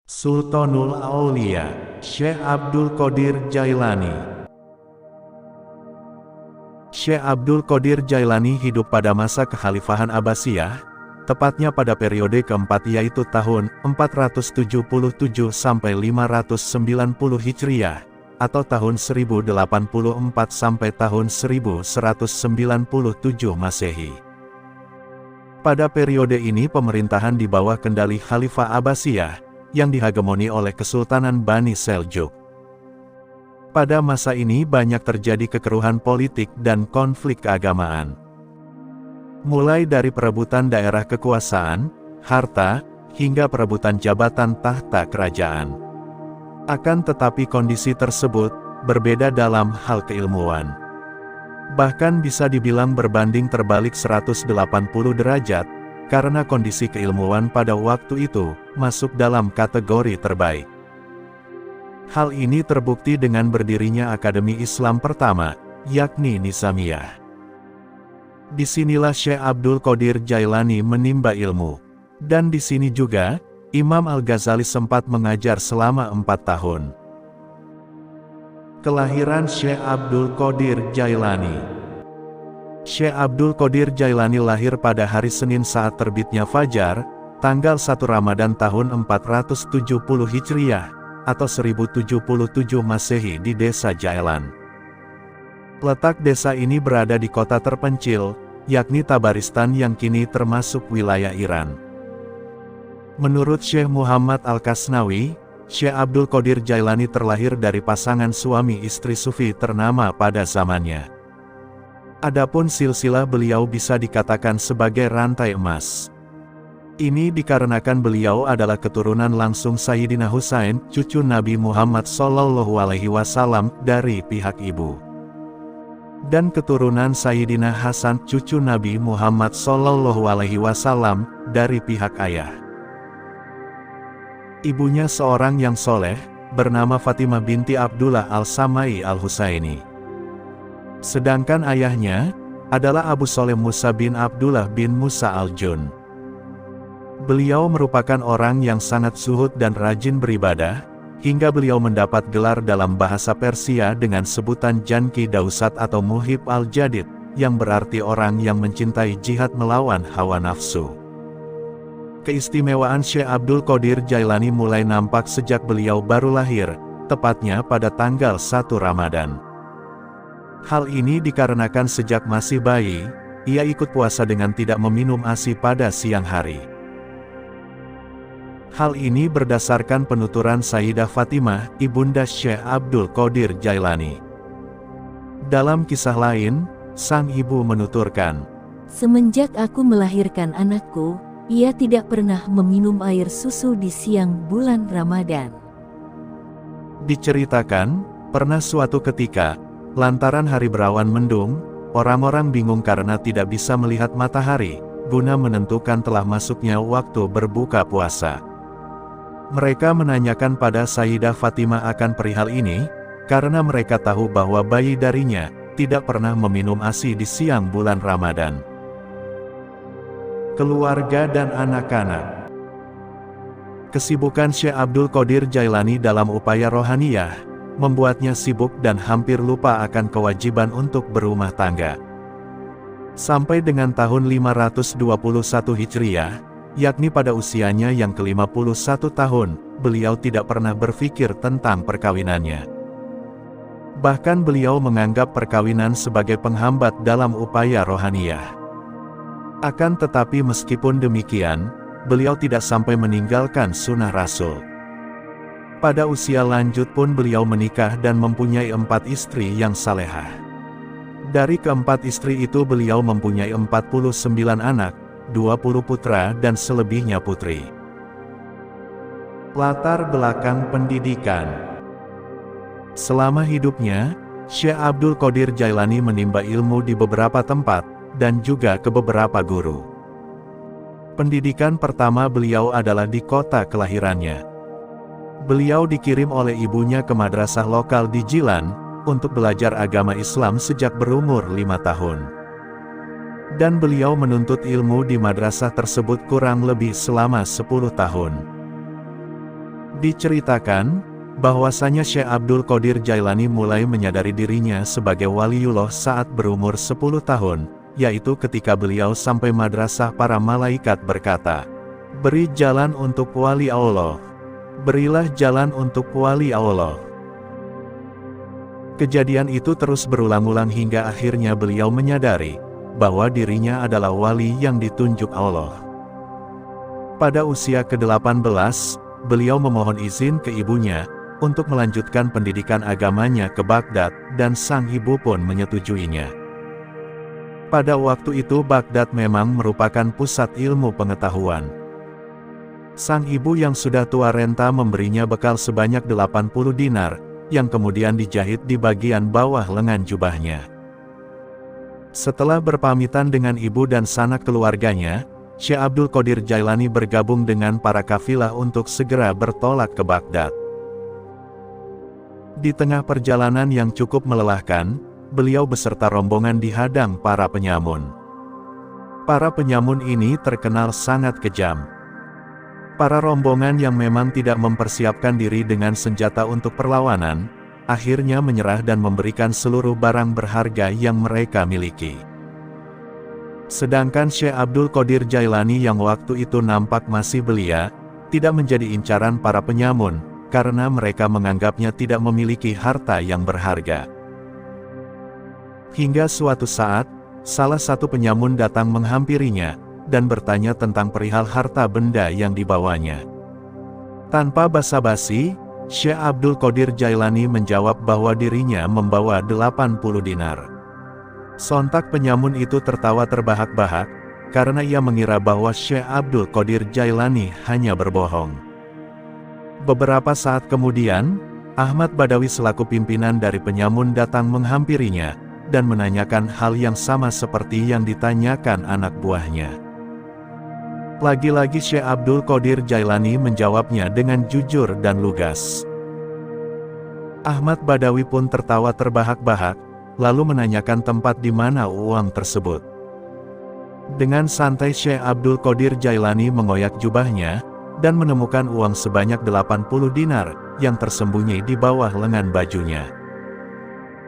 Sultanul Aulia, Syekh Abdul Qadir Jailani. Syekh Abdul Qadir Jailani hidup pada masa kekhalifahan Abbasiyah, tepatnya pada periode keempat yaitu tahun 477 sampai 590 Hijriah, atau tahun 1084 sampai tahun 1197 Masehi. Pada periode ini pemerintahan di bawah kendali Khalifah Abbasiyah, yang dihegemoni oleh Kesultanan Bani Seljuk. Pada masa ini banyak terjadi kekeruhan politik dan konflik keagamaan. Mulai dari perebutan daerah kekuasaan, harta, hingga perebutan jabatan tahta kerajaan. Akan tetapi kondisi tersebut berbeda dalam hal keilmuan. Bahkan bisa dibilang berbanding terbalik 180 derajat, karena kondisi keilmuan pada waktu itu masuk dalam kategori terbaik. Hal ini terbukti dengan berdirinya Akademi Islam pertama, yakni Nizamiyah. Disinilah Syekh Abdul Qadir Jailani menimba ilmu. Dan di sini juga, Imam Al-Ghazali sempat mengajar selama 4 tahun. Kelahiran Syekh Abdul Qadir Jailani. Syekh Abdul Qadir Jailani lahir pada hari Senin saat terbitnya fajar, tanggal 1 Ramadan tahun 470 Hijriah, atau 1077 Masehi di desa Jailan. Letak desa ini berada di kota terpencil, yakni Tabaristan yang kini termasuk wilayah Iran. Menurut Syekh Muhammad Al-Kasnawi, Syekh Abdul Qadir Jailani terlahir dari pasangan suami istri sufi ternama pada zamannya. Adapun silsilah beliau bisa dikatakan sebagai rantai emas. Ini dikarenakan beliau adalah keturunan langsung Sayyidina Husain, cucu Nabi Muhammad SAW dari pihak ibu. Dan keturunan Sayyidina Hasan, cucu Nabi Muhammad SAW dari pihak ayah. Ibunya seorang yang soleh, bernama Fatimah binti Abdullah Al-Samai Al-Husaini. Sedangkan ayahnya adalah Abu Soleh Musa bin Abdullah bin Musa Al-Jun. Beliau merupakan orang yang sangat zuhud dan rajin beribadah, hingga beliau mendapat gelar dalam bahasa Persia dengan sebutan Janki Dausat atau Muhib Al-Jadid, yang berarti orang yang mencintai jihad melawan hawa nafsu. Keistimewaan Syekh Abdul Qadir Jailani mulai nampak sejak beliau baru lahir, tepatnya pada tanggal 1 Ramadan. Hal ini dikarenakan sejak masih bayi, ia ikut puasa dengan tidak meminum ASI pada siang hari. Hal ini berdasarkan penuturan Sayyidah Fatimah, ibunda Syekh Abdul Qadir Jailani. Dalam kisah lain, sang ibu menuturkan, "Semenjak aku melahirkan anakku, ia tidak pernah meminum air susu di siang bulan Ramadan." Diceritakan, pernah suatu ketika, lantaran hari berawan mendung, orang-orang bingung karena tidak bisa melihat matahari, guna menentukan telah masuknya waktu berbuka puasa. Mereka menanyakan pada Sayyidah Fatimah akan perihal ini, karena mereka tahu bahwa bayi darinya tidak pernah meminum ASI di siang bulan Ramadan. Keluarga dan anak-anak. Kesibukan Syekh Abdul Qadir Jailani dalam upaya rohaniyah, membuatnya sibuk dan hampir lupa akan kewajiban untuk berumah tangga. Sampai dengan tahun 521 Hijriah, yakni pada usianya yang ke-51 tahun, beliau tidak pernah berpikir tentang perkawinannya. Bahkan beliau menganggap perkawinan sebagai penghambat dalam upaya rohaniyah. Akan tetapi meskipun demikian, beliau tidak sampai meninggalkan sunnah Rasul. Pada usia lanjut pun beliau menikah dan mempunyai 4 istri yang salehah. Dari keempat istri itu beliau mempunyai 49 anak, 20 putra dan selebihnya putri. Latar belakang pendidikan. Selama hidupnya, Syekh Abdul Qadir Jailani menimba ilmu di beberapa tempat, dan juga ke beberapa guru. Pendidikan pertama beliau adalah di kota kelahirannya. Beliau dikirim oleh ibunya ke madrasah lokal di Jilan, untuk belajar agama Islam sejak berumur 5 tahun. Dan beliau menuntut ilmu di madrasah tersebut kurang lebih selama 10 tahun. Diceritakan bahwasanya Syekh Abdul Qadir Jailani mulai menyadari dirinya sebagai waliullah saat berumur 10 tahun, yaitu ketika beliau sampai madrasah para malaikat berkata, "Beri jalan untuk wali Allah. Berilah jalan untuk wali Allah." Kejadian itu terus berulang-ulang hingga akhirnya beliau menyadari bahwa dirinya adalah wali yang ditunjuk Allah. Pada usia ke-18, beliau memohon izin ke ibunya untuk melanjutkan pendidikan agamanya ke Baghdad dan sang ibu pun menyetujuinya. Pada waktu itu Baghdad memang merupakan pusat ilmu pengetahuan. Sang ibu yang sudah tua renta memberinya bekal sebanyak 80 dinar, yang kemudian dijahit di bagian bawah lengan jubahnya. Setelah berpamitan dengan ibu dan sanak keluarganya, Syekh Abdul Qadir Jailani bergabung dengan para kafilah untuk segera bertolak ke Baghdad. Di tengah perjalanan yang cukup melelahkan, beliau beserta rombongan dihadang para penyamun. Para penyamun ini terkenal sangat kejam. Para rombongan yang memang tidak mempersiapkan diri dengan senjata untuk perlawanan, akhirnya menyerah dan memberikan seluruh barang berharga yang mereka miliki. Sedangkan Syekh Abdul Qadir Jailani yang waktu itu nampak masih belia, tidak menjadi incaran para penyamun, karena mereka menganggapnya tidak memiliki harta yang berharga. Hingga suatu saat, salah satu penyamun datang menghampirinya, dan bertanya tentang perihal harta benda yang dibawanya. Tanpa basa-basi, Syekh Abdul Qadir Jailani menjawab bahwa dirinya membawa 80 dinar. Sontak penyamun itu tertawa terbahak-bahak, karena ia mengira bahwa Syekh Abdul Qadir Jailani hanya berbohong. Beberapa saat kemudian, Ahmad Badawi selaku pimpinan dari penyamun datang menghampirinya, dan menanyakan hal yang sama seperti yang ditanyakan anak buahnya. Lagi-lagi Syekh Abdul Qadir Jailani menjawabnya dengan jujur dan lugas. Ahmad Badawi pun tertawa terbahak-bahak, lalu menanyakan tempat di mana uang tersebut. Dengan santai Syekh Abdul Qadir Jailani mengoyak jubahnya, dan menemukan uang sebanyak 80 dinar, yang tersembunyi di bawah lengan bajunya.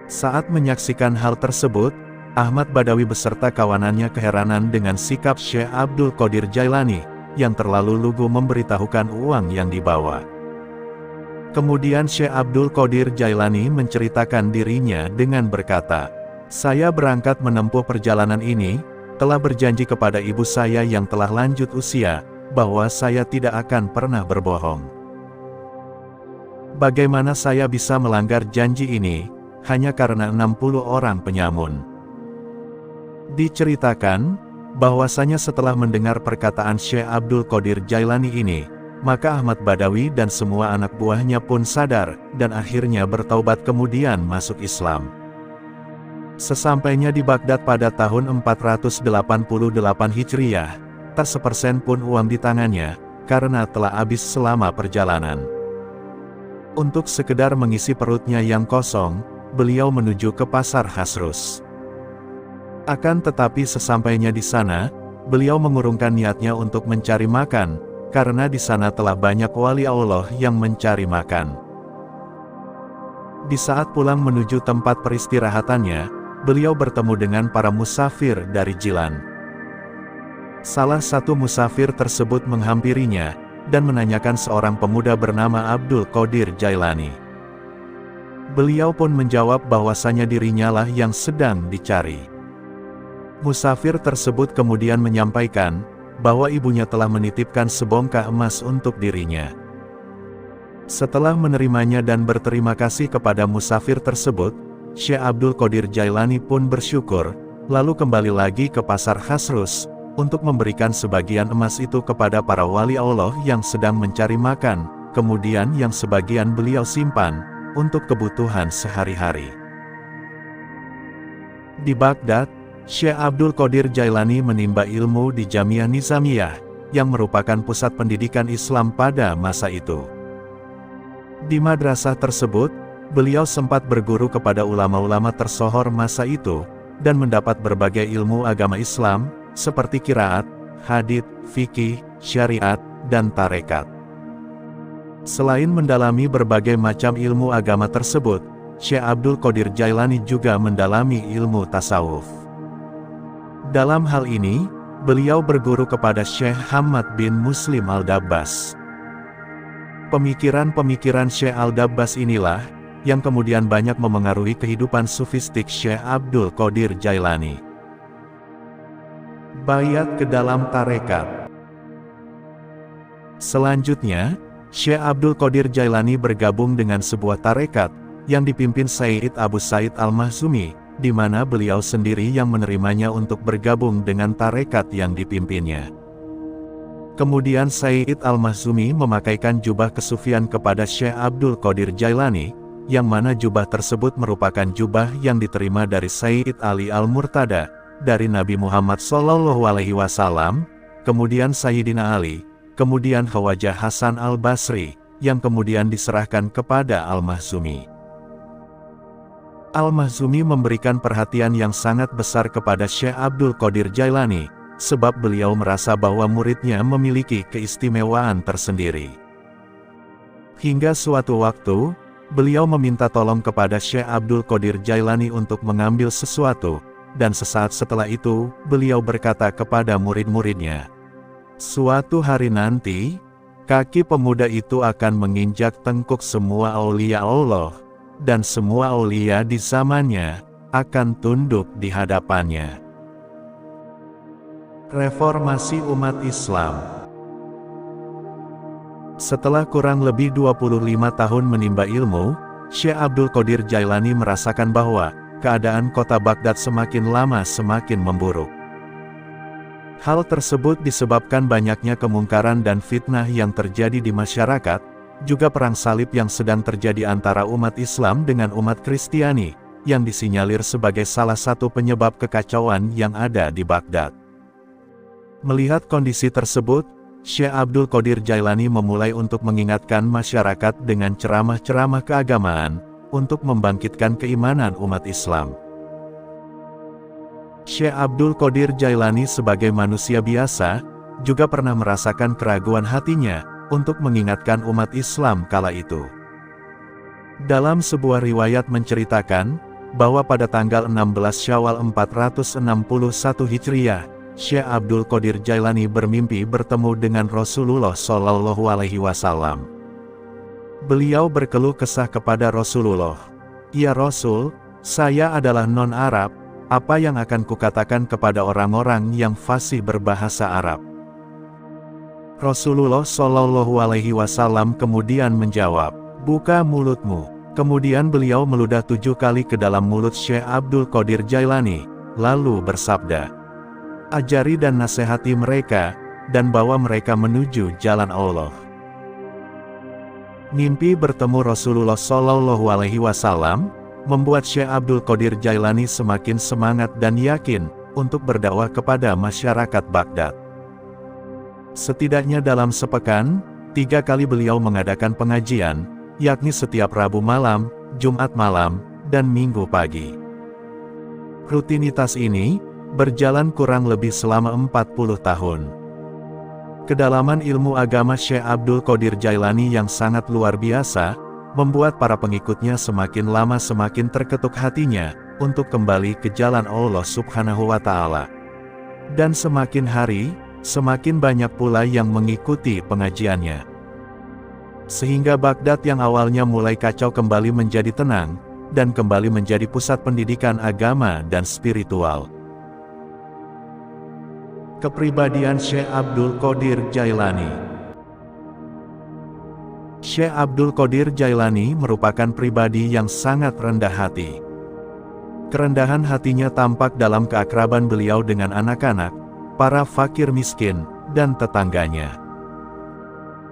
Saat menyaksikan hal tersebut, Ahmad Badawi beserta kawanannya keheranan dengan sikap Syekh Abdul Qadir Jailani, yang terlalu lugu memberitahukan uang yang dibawa. Kemudian Syekh Abdul Qadir Jailani menceritakan dirinya dengan berkata, "Saya berangkat menempuh perjalanan ini, telah berjanji kepada ibu saya yang telah lanjut usia, bahwa saya tidak akan pernah berbohong. Bagaimana saya bisa melanggar janji ini, hanya karena 60 orang penyamun?" Diceritakan bahwasanya setelah mendengar perkataan Syekh Abdul Qadir Jailani ini, maka Ahmad Badawi dan semua anak buahnya pun sadar, dan akhirnya bertaubat kemudian masuk Islam. Sesampainya di Baghdad pada tahun 488 Hijriah, tak sepersen pun uang di tangannya, karena telah habis selama perjalanan. Untuk sekedar mengisi perutnya yang kosong, beliau menuju ke pasar Hasrus. Akan tetapi sesampainya di sana, beliau mengurungkan niatnya untuk mencari makan, karena di sana telah banyak wali Allah yang mencari makan. Di saat pulang menuju tempat peristirahatannya, beliau bertemu dengan para musafir dari Jilan. Salah satu musafir tersebut menghampirinya, dan menanyakan seorang pemuda bernama Abdul Qadir Jailani. Beliau pun menjawab bahwasanya dirinya lah yang sedang dicari. Musafir tersebut kemudian menyampaikan bahwa ibunya telah menitipkan sebongkah emas untuk dirinya. Setelah menerimanya dan berterima kasih kepada musafir tersebut, Syekh Abdul Qadir Jailani pun bersyukur, lalu kembali lagi ke pasar Hasrus, untuk memberikan sebagian emas itu kepada para wali Allah yang sedang mencari makan, kemudian yang sebagian beliau simpan, untuk kebutuhan sehari-hari. Di Baghdad, Syekh Abdul Qadir Jailani menimba ilmu di Jamiah Nizamiyah, yang merupakan pusat pendidikan Islam pada masa itu. Di madrasah tersebut, beliau sempat berguru kepada ulama-ulama tersohor masa itu, dan mendapat berbagai ilmu agama Islam, seperti qiraat, hadits, fikih, syariat, dan tarekat. Selain mendalami berbagai macam ilmu agama tersebut, Syekh Abdul Qadir Jailani juga mendalami ilmu tasawuf. Dalam hal ini, beliau berguru kepada Syekh Hamad bin Muslim Al-Dabbas. Pemikiran-pemikiran Syekh Al-Dabbas inilah yang kemudian banyak memengaruhi kehidupan sufistik Syekh Abdul Qadir Jailani. Bayat ke dalam tarekat. Selanjutnya, Syekh Abdul Qadir Jailani bergabung dengan sebuah tarekat yang dipimpin Sayyid Abu Said Al-Mahzumi, di mana beliau sendiri yang menerimanya untuk bergabung dengan tarekat yang dipimpinnya. Kemudian Sayyid Al-Mahzumi memakaikan jubah kesufian kepada Syekh Abdul Qadir Jailani, yang mana jubah tersebut merupakan jubah yang diterima dari Sayyid Ali Al-Murtada, dari Nabi Muhammad SAW, kemudian Sayyidina Ali, kemudian Khawajah Hasan Al-Basri, yang kemudian diserahkan kepada Al-Mahzumi. Al-Mahzumi memberikan perhatian yang sangat besar kepada Syekh Abdul Qadir Jailani, sebab beliau merasa bahwa muridnya memiliki keistimewaan tersendiri. Hingga suatu waktu, beliau meminta tolong kepada Syekh Abdul Qadir Jailani untuk mengambil sesuatu, dan sesaat setelah itu, beliau berkata kepada murid-muridnya, "Suatu hari nanti, kaki pemuda itu akan menginjak tengkuk semua aulia Allah, dan semua aulia di zamannya akan tunduk di hadapannya." Reformasi umat Islam. Setelah kurang lebih 25 tahun menimba ilmu, Syekh Abdul Qadir Jailani merasakan bahwa keadaan kota Baghdad semakin lama semakin memburuk. Hal tersebut disebabkan banyaknya kemungkaran dan fitnah yang terjadi di masyarakat, juga perang salib yang sedang terjadi antara umat Islam dengan umat Kristiani, yang disinyalir sebagai salah satu penyebab kekacauan yang ada di Baghdad. Melihat kondisi tersebut, Syekh Abdul Qadir Jailani memulai untuk mengingatkan masyarakat dengan ceramah-ceramah keagamaan, untuk membangkitkan keimanan umat Islam. Syekh Abdul Qadir Jailani sebagai manusia biasa, juga pernah merasakan keraguan hatinya, untuk mengingatkan umat Islam kala itu. Dalam sebuah riwayat menceritakan, bahwa pada tanggal 16 Syawal 461 Hijriah, Syekh Abdul Qadir Jailani bermimpi bertemu dengan Rasulullah SAW. Beliau berkeluh kesah kepada Rasulullah, "Ya Rasul, saya adalah non-Arab, apa yang akan kukatakan kepada orang-orang yang fasih berbahasa Arab?" Rasulullah SAW kemudian menjawab, "Buka mulutmu." Kemudian beliau meludah 7 kali ke dalam mulut Syekh Abdul Qadir Jailani, lalu bersabda, "Ajari dan nasihati mereka, dan bawa mereka menuju jalan Allah." Mimpi bertemu Rasulullah SAW membuat Syekh Abdul Qadir Jailani semakin semangat dan yakin untuk berdakwah kepada masyarakat Baghdad. Setidaknya dalam sepekan, 3 kali beliau mengadakan pengajian, yakni setiap Rabu malam, Jumat malam, dan Minggu pagi. Rutinitas ini berjalan kurang lebih selama 40 tahun. Kedalaman ilmu agama Syekh Abdul Qadir Jailani yang sangat luar biasa, membuat para pengikutnya semakin lama semakin terketuk hatinya, untuk kembali ke jalan Allah Subhanahu wa Ta'ala. Dan semakin hari, semakin banyak pula yang mengikuti pengajiannya. Sehingga Baghdad yang awalnya mulai kacau kembali menjadi tenang, dan kembali menjadi pusat pendidikan agama dan spiritual. Kepribadian Syekh Abdul Qadir Jailani. Syekh Abdul Qadir Jailani merupakan pribadi yang sangat rendah hati. Kerendahan hatinya tampak dalam keakraban beliau dengan anak-anak, para fakir miskin, dan tetangganya.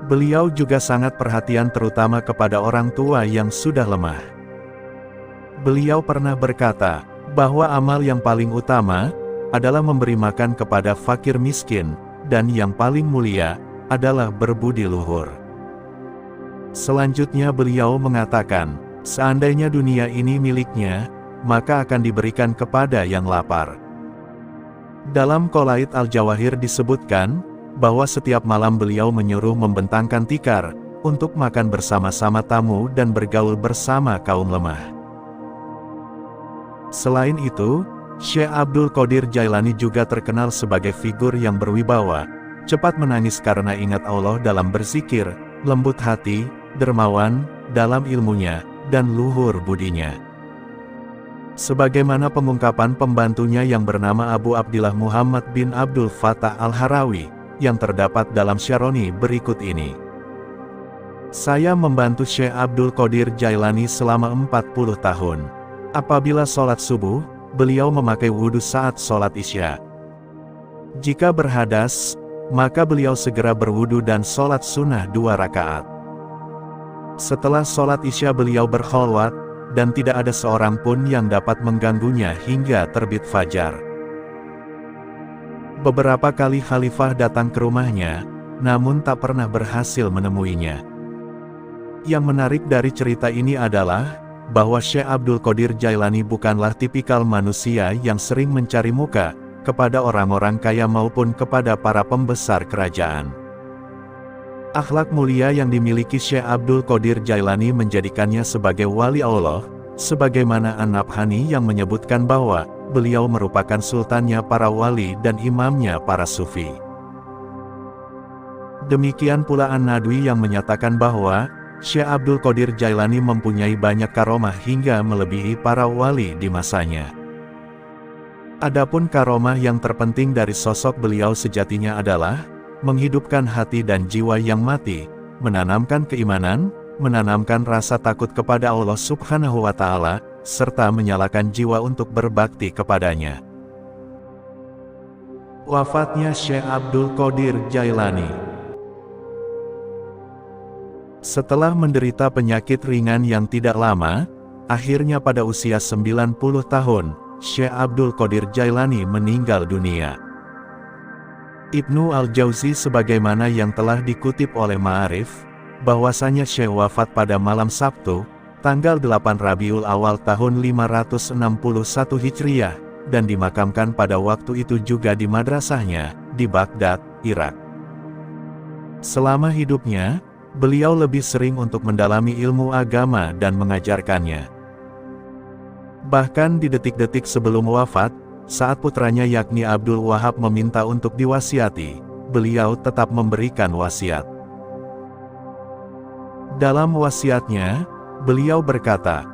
Beliau juga sangat perhatian terutama kepada orang tua yang sudah lemah. Beliau pernah berkata, bahwa amal yang paling utama adalah memberi makan kepada fakir miskin, dan yang paling mulia adalah berbudi luhur. Selanjutnya beliau mengatakan, seandainya dunia ini miliknya, maka akan diberikan kepada yang lapar. Dalam Qolaid Al-Jawahir disebutkan, bahwa setiap malam beliau menyuruh membentangkan tikar, untuk makan bersama-sama tamu dan bergaul bersama kaum lemah. Selain itu, Syekh Abdul Qadir Jailani juga terkenal sebagai figur yang berwibawa, cepat menangis karena ingat Allah dalam berzikir, lembut hati, dermawan dalam ilmunya, dan luhur budinya. Sebagaimana pengungkapan pembantunya yang bernama Abu Abdillah Muhammad bin Abdul Fattah Al-Harawi, yang terdapat dalam Syaroni berikut ini. Saya membantu Syekh Abdul Qadir Jailani selama 40 tahun. Apabila sholat subuh, beliau memakai wudhu saat sholat isya. Jika berhadas, maka beliau segera berwudhu dan sholat sunnah 2 rakaat. Setelah sholat isya beliau berkholwat, dan tidak ada seorang pun yang dapat mengganggunya hingga terbit fajar. Beberapa kali khalifah datang ke rumahnya, namun tak pernah berhasil menemuinya. Yang menarik dari cerita ini adalah, bahwa Syekh Abdul Qadir Jailani bukanlah tipikal manusia yang sering mencari muka, kepada orang-orang kaya maupun kepada para pembesar kerajaan. Akhlak mulia yang dimiliki Syekh Abdul Qadir Jailani menjadikannya sebagai wali Allah, sebagaimana An-Nabhani yang menyebutkan bahwa beliau merupakan sultannya para wali dan imamnya para sufi. Demikian pula An-Nadwi yang menyatakan bahwa Syekh Abdul Qadir Jailani mempunyai banyak karomah hingga melebihi para wali di masanya. Adapun karomah yang terpenting dari sosok beliau sejatinya adalah menghidupkan hati dan jiwa yang mati, menanamkan keimanan, menanamkan rasa takut kepada Allah Subhanahu wa Ta'ala, serta menyalakan jiwa untuk berbakti kepadanya. Wafatnya Syekh Abdul Qadir Jailani. Setelah menderita penyakit ringan yang tidak lama, akhirnya pada usia 90 tahun, Syekh Abdul Qadir Jailani meninggal dunia. Ibnu Al-Jauzi sebagaimana yang telah dikutip oleh Ma'arif, bahwasanya Syekh wafat pada malam Sabtu, tanggal 8 Rabiul Awal tahun 561 Hijriah, dan dimakamkan pada waktu itu juga di madrasahnya, di Baghdad, Irak. Selama hidupnya, beliau lebih sering untuk mendalami ilmu agama dan mengajarkannya. Bahkan di detik-detik sebelum wafat, saat putranya yakni Abdul Wahab meminta untuk diwasiati, beliau tetap memberikan wasiat. Dalam wasiatnya, beliau berkata,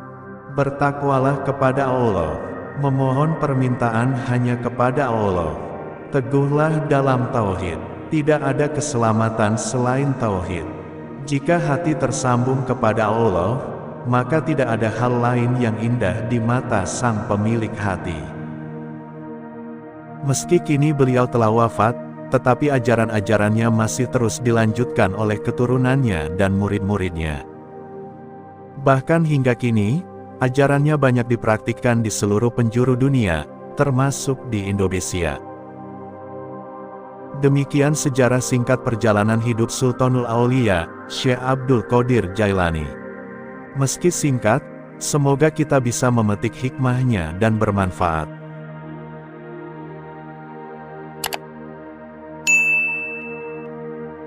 "Bertakwalah kepada Allah, memohon permintaan hanya kepada Allah. Teguhlah dalam tauhid, tidak ada keselamatan selain tauhid. Jika hati tersambung kepada Allah, maka tidak ada hal lain yang indah di mata sang pemilik hati." Meski kini beliau telah wafat, tetapi ajaran-ajarannya masih terus dilanjutkan oleh keturunannya dan murid-muridnya. Bahkan hingga kini, ajarannya banyak dipraktikkan di seluruh penjuru dunia, termasuk di Indonesia. Demikian sejarah singkat perjalanan hidup Sultanul Aulia, Syekh Abdul Qadir Jailani. Meski singkat, semoga kita bisa memetik hikmahnya dan bermanfaat.